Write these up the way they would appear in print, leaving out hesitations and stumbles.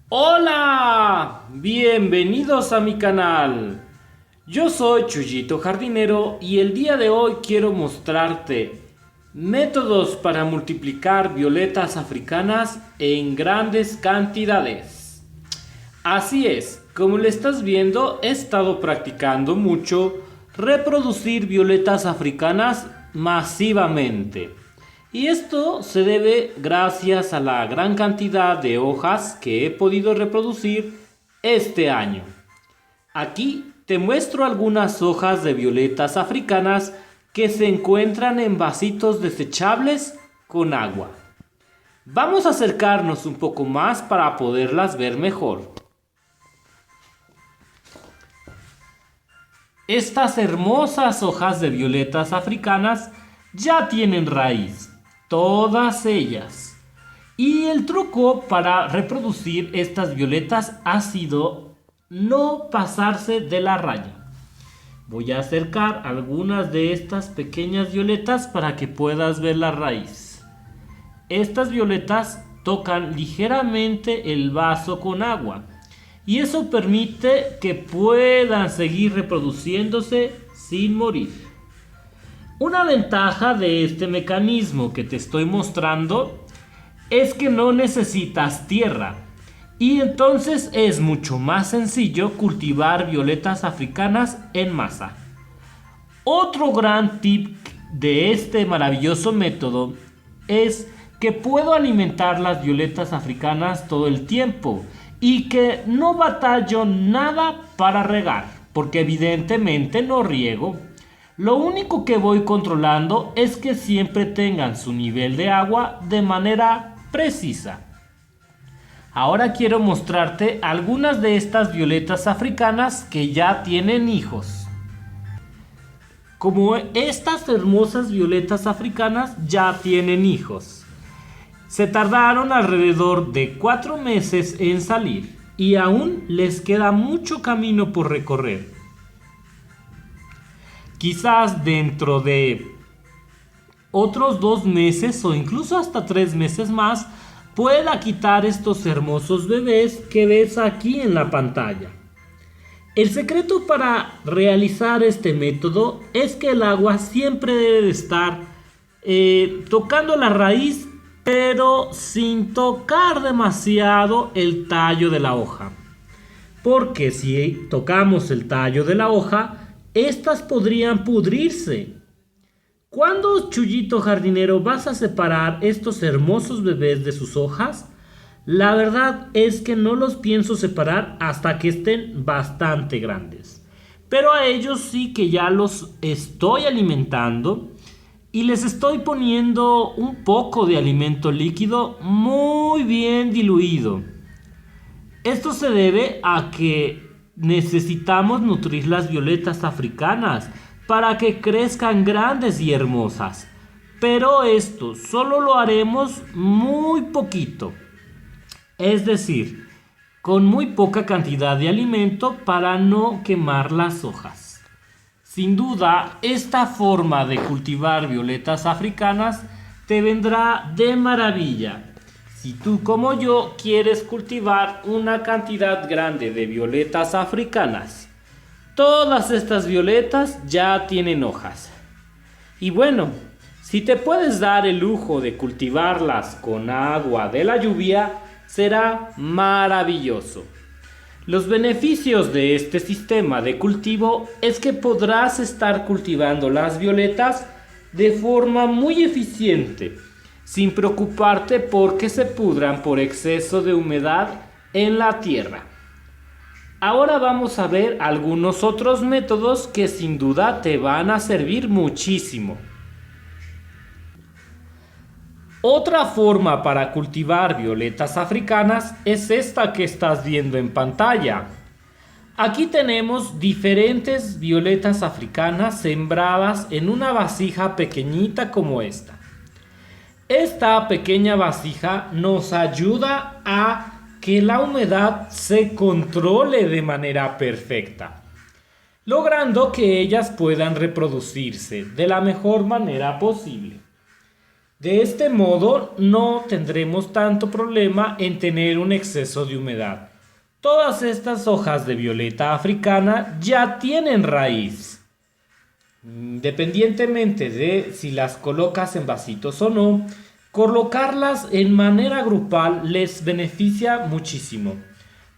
Hola, bienvenidos a mi canal. Yo soy Chuyito Jardinero y el día de hoy quiero mostrarte métodos para multiplicar violetas africanas en grandes cantidades. Así es, como le estás viendo, he estado practicando mucho reproducir violetas africanas masivamente. Y esto se debe gracias a la gran cantidad de hojas que he podido reproducir este año. Aquí te muestro algunas hojas de violetas africanas que se encuentran en vasitos desechables con agua. Vamos a acercarnos un poco más para poderlas ver mejor. Estas hermosas hojas de violetas africanas ya tienen raíz. Todas ellas. Y el truco para reproducir estas violetas ha sido no pasarse de la raya. Voy a acercar algunas de estas pequeñas violetas para que puedas ver la raíz. Estas violetas tocan ligeramente el vaso con agua y eso permite que puedan seguir reproduciéndose sin morir. Una ventaja de este mecanismo que te estoy mostrando es que no necesitas tierra y entonces es mucho más sencillo cultivar violetas africanas en masa. Otro gran tip de este maravilloso método es que puedo alimentar las violetas africanas todo el tiempo y que no batallo nada para regar, porque evidentemente no riego. Lo único que voy controlando es que siempre tengan su nivel de agua de manera precisa. Ahora quiero mostrarte algunas de estas violetas africanas que ya tienen hijos. Como estas hermosas violetas africanas ya tienen hijos. Se tardaron alrededor de 4 meses en salir y aún les queda mucho camino por recorrer. Quizás dentro de otros 2 meses o incluso hasta 3 meses más pueda quitar estos hermosos bebés que ves aquí en la pantalla. El secreto para realizar este método es que el agua siempre debe de estar tocando la raíz, pero sin tocar demasiado el tallo de la hoja. Porque si tocamos el tallo de la hoja, estas podrían pudrirse. ¿Cuándo, Chuyito Jardinero, vas a separar estos hermosos bebés de sus hojas? La verdad es que no los pienso separar hasta que estén bastante grandes. Pero a ellos sí que ya los estoy alimentando y les estoy poniendo un poco de alimento líquido muy bien diluido. Esto se debe a que necesitamos nutrir las violetas africanas para que crezcan grandes y hermosas. Pero esto solo lo haremos muy poquito. Es decir, con muy poca cantidad de alimento para no quemar las hojas. Sin duda, esta forma de cultivar violetas africanas te vendrá de maravilla. Si tú como yo quieres cultivar una cantidad grande de violetas africanas, todas estas violetas ya tienen hojas. Y bueno, si te puedes dar el lujo de cultivarlas con agua de la lluvia, será maravilloso. Los beneficios de este sistema de cultivo es que podrás estar cultivando las violetas de forma muy eficiente, sin preocuparte porque se pudran por exceso de humedad en la tierra. Ahora vamos a ver algunos otros métodos que sin duda te van a servir muchísimo. Otra forma para cultivar violetas africanas es esta que estás viendo en pantalla. Aquí tenemos diferentes violetas africanas sembradas en una vasija pequeñita como esta. Esta pequeña vasija nos ayuda a que la humedad se controle de manera perfecta, logrando que ellas puedan reproducirse de la mejor manera posible. De este modo no tendremos tanto problema en tener un exceso de humedad. Todas estas hojas de violeta africana ya tienen raíz. Independientemente de si las colocas en vasitos o no, colocarlas en manera grupal les beneficia muchísimo,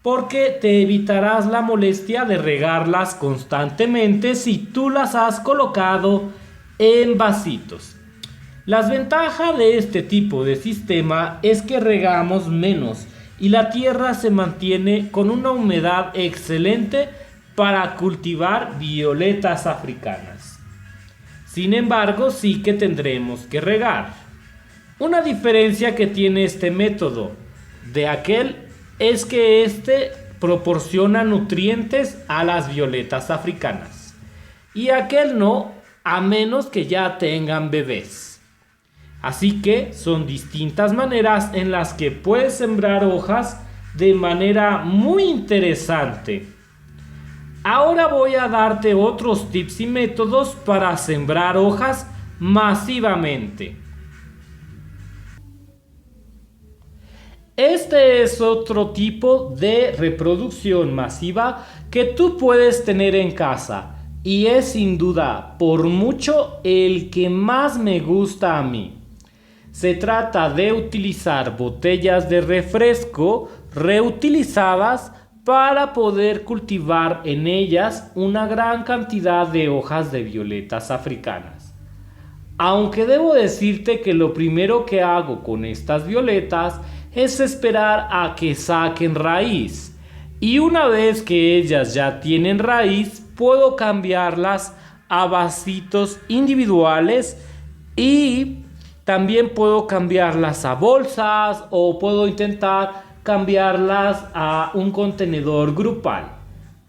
porque te evitarás la molestia de regarlas constantemente si tú las has colocado en vasitos. Las ventajas de este tipo de sistema es que regamos menos y la tierra se mantiene con una humedad excelente para cultivar violetas africanas. Sin embargo, sí que tendremos que regar. Una diferencia que tiene este método de aquel es que este proporciona nutrientes a las violetas africanas y aquel no, a menos que ya tengan bebés. Así que son distintas maneras en las que puedes sembrar hojas de manera muy interesante. Ahora voy a darte otros tips y métodos para sembrar hojas masivamente. Este es otro tipo de reproducción masiva que tú puedes tener en casa y es sin duda por mucho el que más me gusta a mí. Se trata de utilizar botellas de refresco reutilizadas para poder cultivar en ellas una gran cantidad de hojas de violetas africanas. Aunque debo decirte que lo primero que hago con estas violetas es esperar a que saquen raíz. Y una vez que ellas ya tienen raíz, puedo cambiarlas a vasitos individuales y también puedo cambiarlas a bolsas o puedo intentar cambiarlas a un contenedor grupal.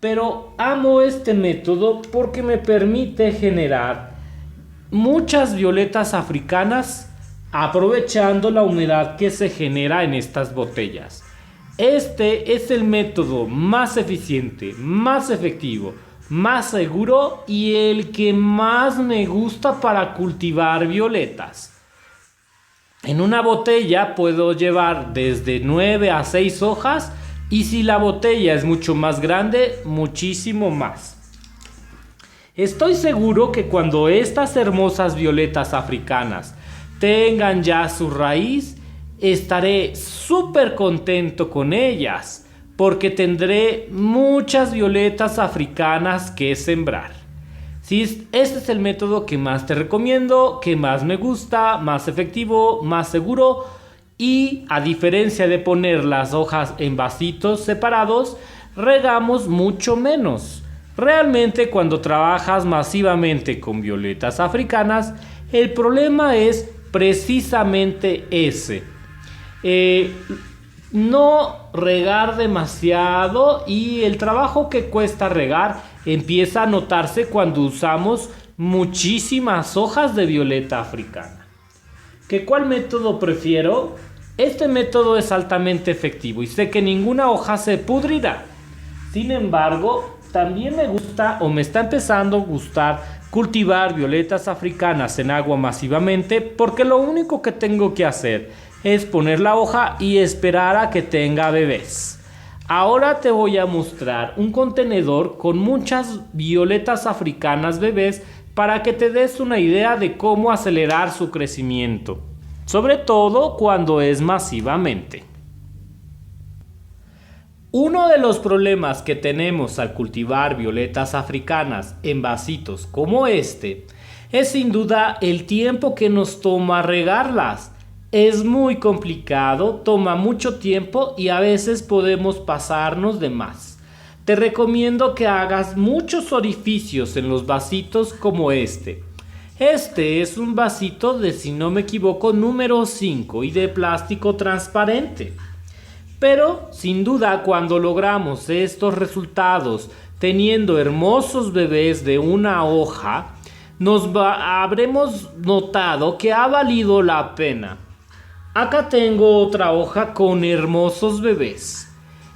Pero amo este método porque me permite generar muchas violetas africanas aprovechando la humedad que se genera en estas botellas. Este es el método más eficiente, más efectivo, más seguro y el que más me gusta para cultivar violetas. En una botella puedo llevar desde 9 a 6 hojas y si la botella es mucho más grande, muchísimo más. Estoy seguro que cuando estas hermosas violetas africanas tengan ya su raíz, estaré súper contento con ellas porque tendré muchas violetas africanas que sembrar. Sí, este es el método que más te recomiendo, que más me gusta, más efectivo, más seguro y a diferencia de poner las hojas en vasitos separados, regamos mucho menos. Realmente cuando trabajas masivamente con violetas africanas, el problema es precisamente ese. No regar demasiado y el trabajo que cuesta regar empieza a notarse cuando usamos muchísimas hojas de violeta africana. ¿Qué cuál método prefiero? Este método es altamente efectivo y sé que ninguna hoja se pudrirá. Sin embargo, también me gusta o me está empezando a gustar cultivar violetas africanas en agua masivamente porque lo único que tengo que hacer es poner la hoja y esperar a que tenga bebés. Ahora te voy a mostrar un contenedor con muchas violetas africanas bebés para que te des una idea de cómo acelerar su crecimiento, sobre todo cuando es masivamente. Uno de los problemas que tenemos al cultivar violetas africanas en vasitos como este es sin duda el tiempo que nos toma regarlas. Es muy complicado, toma mucho tiempo y a veces podemos pasarnos de más. Te recomiendo que hagas muchos orificios en los vasitos como este. Este es un vasito de, si no me equivoco, número 5 y de plástico transparente. Pero sin duda cuando logramos estos resultados teniendo hermosos bebés de una hoja, habremos notado que ha valido la pena. Acá tengo otra hoja con hermosos bebés.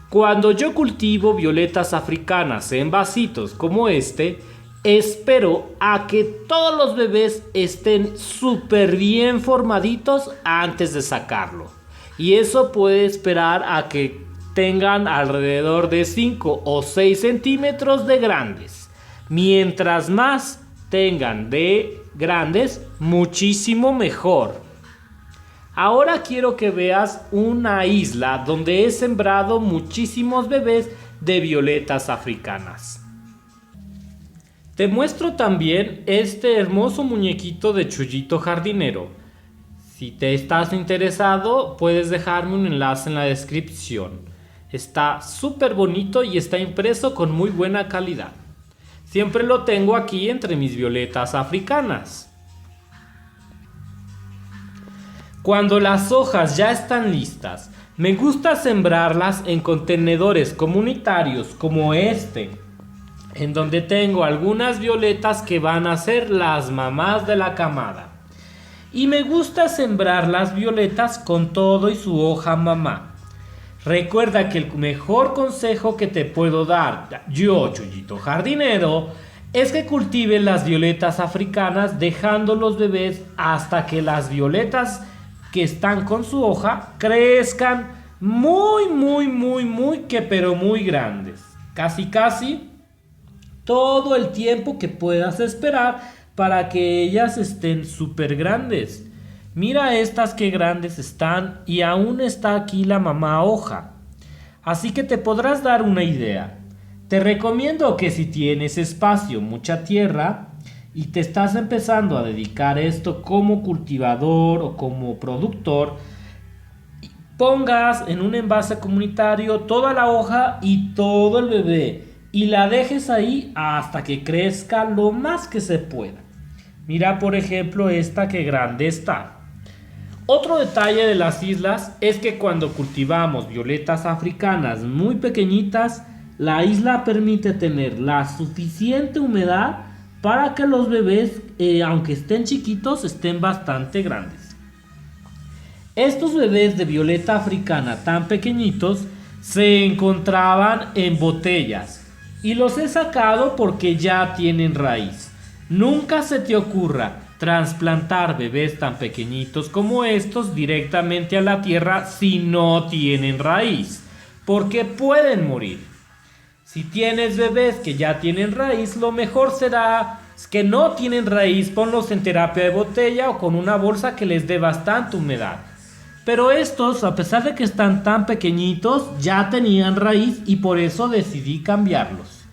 Cuando yo cultivo violetas africanas en vasitos como este, Espero a que todos los bebés estén súper bien formaditos antes de sacarlo. Y eso puede esperar a que tengan alrededor de 5 o 6 centímetros de grandes. Mientras más tengan de grandes, muchísimo mejor. Ahora quiero que veas una isla donde he sembrado muchísimos bebés de violetas africanas. Te muestro también este hermoso muñequito de Chuyito Jardinero. Si te estás interesado, puedes dejarme un enlace en la descripción. Está súper bonito y está impreso con muy buena calidad. Siempre lo tengo aquí entre mis violetas africanas. Cuando las hojas ya están listas, me gusta sembrarlas en contenedores comunitarios como este, en donde tengo algunas violetas que van a ser las mamás de la camada. Y me gusta sembrar las violetas con todo y su hoja mamá. Recuerda que el mejor consejo que te puedo dar, yo, Chuyito Jardinero, es que cultives las violetas africanas dejando los bebés hasta que las violetas que están con su hoja crezcan muy pero muy grandes. Casi todo el tiempo que puedas esperar para que ellas estén súper grandes. Mira estas que grandes están y aún está aquí la mamá hoja. Así que te podrás dar una idea. Te recomiendo que si tienes espacio, mucha tierra y te estás empezando a dedicar a esto como cultivador o como productor, pongas en un envase comunitario toda la hoja y todo el bebé y la dejes ahí hasta que crezca lo más que se pueda. Mira por ejemplo esta que grande está. Otro detalle de las islas es que cuando cultivamos violetas africanas muy pequeñitas, la isla permite tener la suficiente humedad para que los bebés, aunque estén chiquitos, estén bastante grandes. Estos bebés de violeta africana tan pequeñitos se encontraban en botellas y los he sacado porque ya tienen raíz. Nunca se te ocurra trasplantar bebés tan pequeñitos como estos directamente a la tierra si no tienen raíz, porque pueden morir. Si tienes bebés que ya tienen raíz, lo mejor será que no tienen raíz, ponlos en terapia de botella o con una bolsa que les dé bastante humedad. Pero estos, a pesar de que están tan pequeñitos, ya tenían raíz y por eso decidí cambiarlos.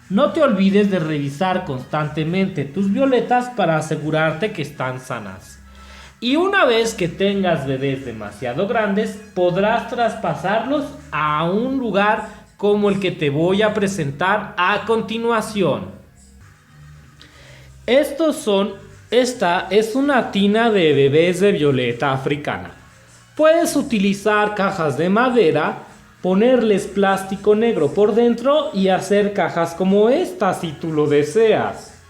No te olvides de revisar constantemente tus violetas para asegurarte que están sanas. Y una vez que tengas bebés demasiado grandes, podrás traspasarlos a un lugar como el que te voy a presentar a continuación. Esta es una tina de bebés de violeta africana. Puedes utilizar cajas de madera, ponerles plástico negro por dentro y hacer cajas como esta si tú lo deseas.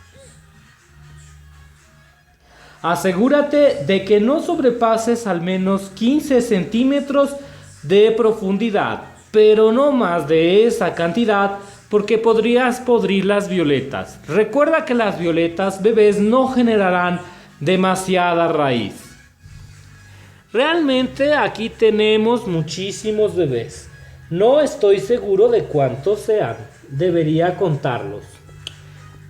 Asegúrate de que no sobrepases al menos 15 centímetros de profundidad, pero no más de esa cantidad porque podrías podrir las violetas. Recuerda que las violetas bebés no generarán demasiada raíz. Realmente aquí tenemos muchísimos bebés. No estoy seguro de cuántos sean. Debería contarlos.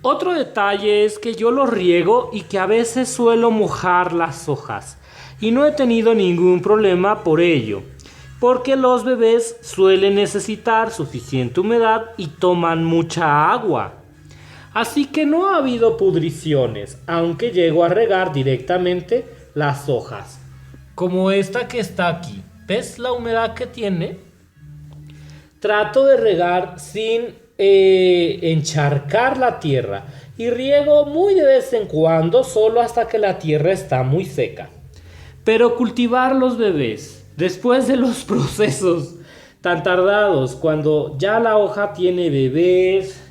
Otro detalle es que yo los riego y que a veces suelo mojar las hojas. Y no he tenido ningún problema por ello. Porque los bebés suelen necesitar suficiente humedad y toman mucha agua. Así que no ha habido pudriciones, aunque llego a regar directamente las hojas. Como esta que está aquí. ¿Ves la humedad que tiene? Trato de regar sin encharcar la tierra. Y riego muy de vez en cuando, solo hasta que la tierra está muy seca. Pero cultivar los bebés, después de los procesos tan tardados, cuando ya la hoja tiene bebés,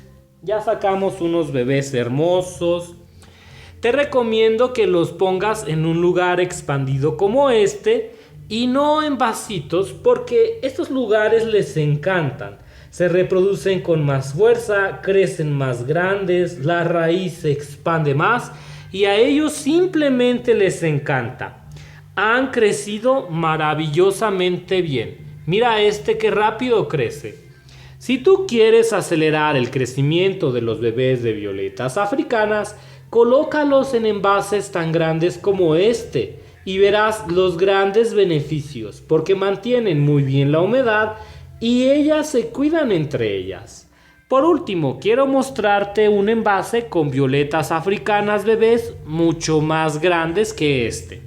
ya sacamos unos bebés hermosos, te recomiendo que los pongas en un lugar expandido como este y no en vasitos porque estos lugares les encantan. Se reproducen con más fuerza, crecen más grandes, la raíz se expande más y a ellos simplemente les encanta. Han crecido maravillosamente bien. Mira que rápido crece. Si tú quieres acelerar el crecimiento de los bebés de violetas africanas, colócalos en envases tan grandes como este y verás los grandes beneficios porque mantienen muy bien la humedad y ellas se cuidan entre ellas. Por último, quiero mostrarte un envase con violetas africanas bebés mucho más grandes que este.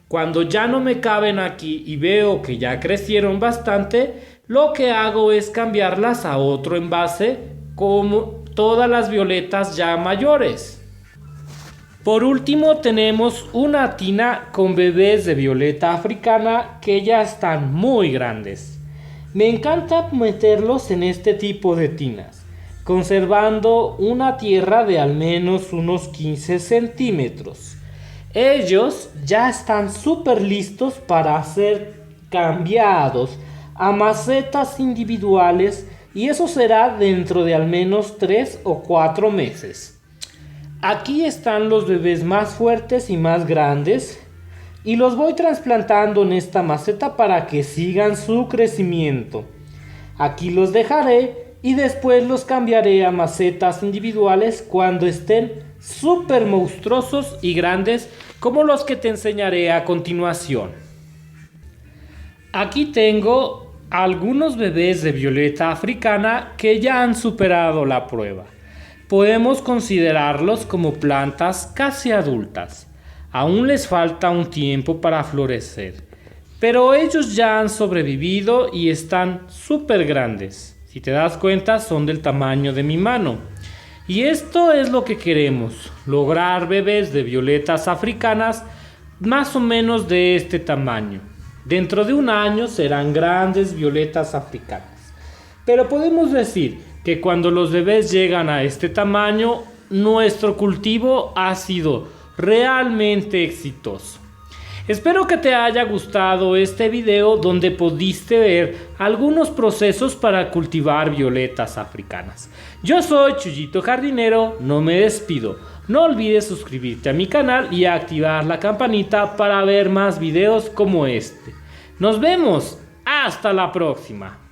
Cuando ya no me caben aquí y veo que ya crecieron bastante, lo que hago es cambiarlas a otro envase como todas las violetas ya mayores. Por último tenemos una tina con bebés de violeta africana que ya están muy grandes. Me encanta meterlos en este tipo de tinas, conservando una tierra de al menos unos 15 centímetros. Ellos ya están súper listos para ser cambiados a macetas individuales y eso será dentro de al menos 3 o 4 meses. Aquí están los bebés más fuertes y más grandes y los voy trasplantando en esta maceta para que sigan su crecimiento. Aquí los dejaré y después los cambiaré a macetas individuales cuando estén súper monstruosos y grandes como los que te enseñaré a continuación. Aquí tengo algunos bebés de violeta africana que ya han superado la prueba. Podemos considerarlos como plantas casi adultas. Aún les falta un tiempo para florecer, pero ellos ya han sobrevivido y están súper grandes. Si te das cuenta, son del tamaño de mi mano. Y esto es lo que queremos, lograr bebés de violetas africanas más o menos de este tamaño. Dentro de un año serán grandes violetas africanas. Pero podemos decir que cuando los bebés llegan a este tamaño, nuestro cultivo ha sido realmente exitoso. Espero que te haya gustado este video donde pudiste ver algunos procesos para cultivar violetas africanas. Yo soy Chuyito Jardinero, no me despido. No olvides suscribirte a mi canal y activar la campanita para ver más videos como este. Nos vemos, hasta la próxima.